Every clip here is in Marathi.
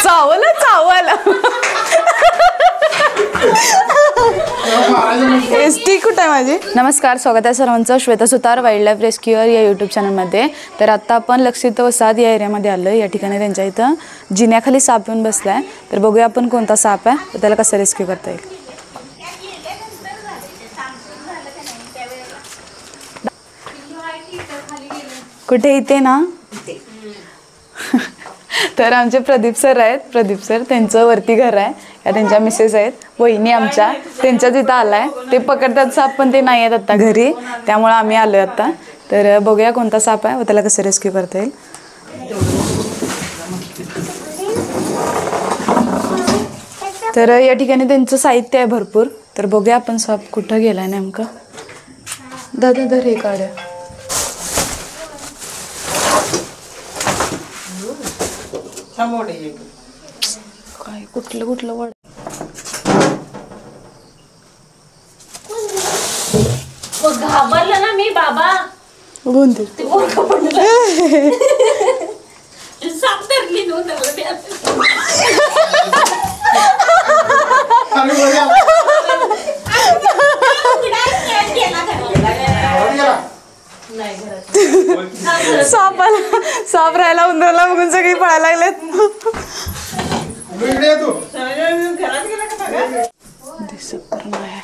चावला चावला एसटी कुठे आहे माझी. नमस्कार, स्वागत आहे सर्वांचं श्वेता सुतार वाईल्ड लाईफ रेस्क्यूअर या यूट्यूब चॅनलमध्ये. तर आता आपण लक्षित वसाहत या एरियामध्ये आलो. या ठिकाणी त्यांच्या इथं जिन्याखाली साप येऊन बसला आहे. तर बघूया आपण कोणता साप आहे तर त्याला कसं रेस्क्यू करता येईल. कुठे इथे ना. तर आमचे प्रदीप सर आहेत. प्रदीप सर त्यांचं वरती घर आहे. या त्यांच्या मिसेस आहेत. वहिनी आमच्या त्यांच्या तिथं आलाय. ते पकडतात साप पण ते नाही आहेत आता घरी, त्यामुळे आम्ही आलोय आता. तर बघूया कोणता साप आहे व त्याला कसं रेस्क्यू करता येईल. तर या ठिकाणी त्यांचं साहित्य आहे भरपूर. तर बघूया आपण साप कुठं गेलाय नेमकं. दादा धर हे काढ्या. काय कुठलं कुठलं वड घाबरलं ना मी बाबा. बोलते साप धरली सापाला साप राहायला उंदराला बघून सगळी पळायला लागलेत. दिसत तर नाही.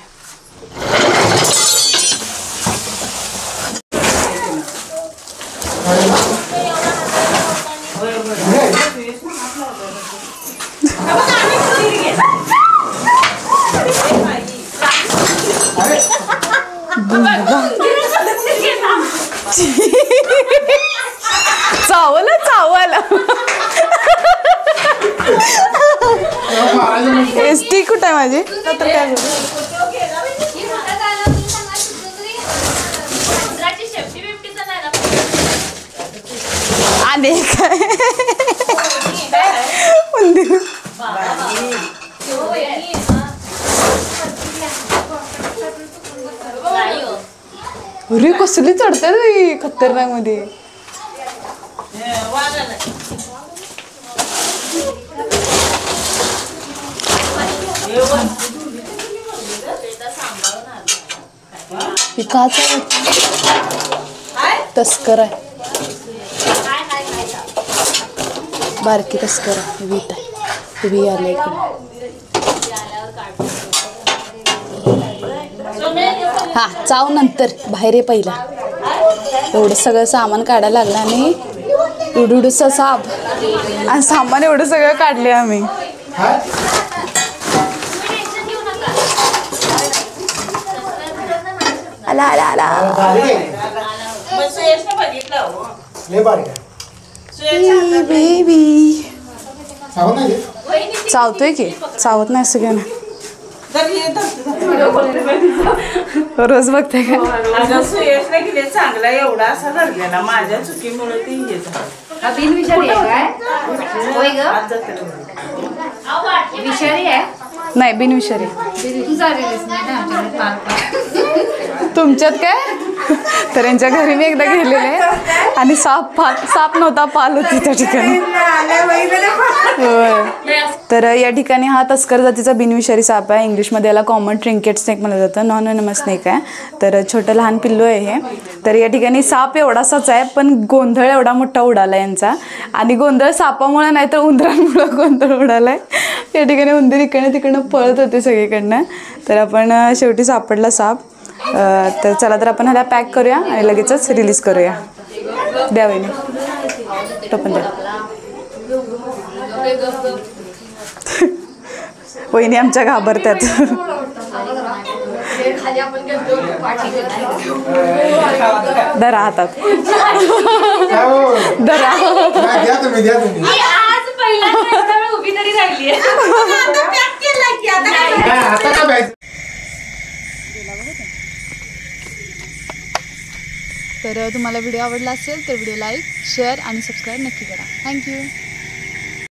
चावला चावला एसटी कुठे आहे माझी. तर काय आले काय उंदीर. अरे कसली चढते खतरनाक मध्ये. काच तस्कर आहे. बारकी तस्कर आहे. वीट आहे. वी आले हा चाव नंतर बाहेर पहिला. एवढं सगळं सामान काढायला लागलं आणि एवढूसा साप आणि सामान एवढं सगळं काढले आम्ही. आला आला आला बेबी. चावतोय की चावत नाही असं काय. रोज बघते का चांगला एवढा असा धरलेला माझ्या चुकीमुळे ते विषारी आहे. नाही बिनविषारी. तुमच्यात काय. तर यांच्या घरी मी एकदा गेलेले आणि साप नव्हता, पाल होती त्या ठिकाणी. तर या ठिकाणी हा तस्कर जातीचा बिनविषारी साप आहे. इंग्लिशमध्ये याला कॉमन ट्रिंकेट स्नेक म्हणलं जातं. नॉन वेनमस स्नेक आहे. तर छोटं लहान पिल्लू आहे हे. तर या ठिकाणी साप एवढासाच आहे पण गोंधळ एवढा मोठा उडाला यांचा. आणि गोंधळ सापामुळे नाही तर उंदरांमुळे गोंधळ उडालाय. या ठिकाणी उंदीर इकडनं तिकडनं पळत होते सगळीकडनं. तर आपण शेवटी सापडला साप. तर चला तर आपण ह्याला पॅक करूया आणि लगेचच रिलीज करूया. द्या वहिनी टोपण द्या. वहिनी आमच्या घाबरतात. धरा हातात. धरा. उभी तरी राहिली. तर तुम्हाला व्हिडिओ आवडला असेल तर व्हिडिओ लाईक शेअर आणि सबस्क्राईब नक्की करा. थँक्यू.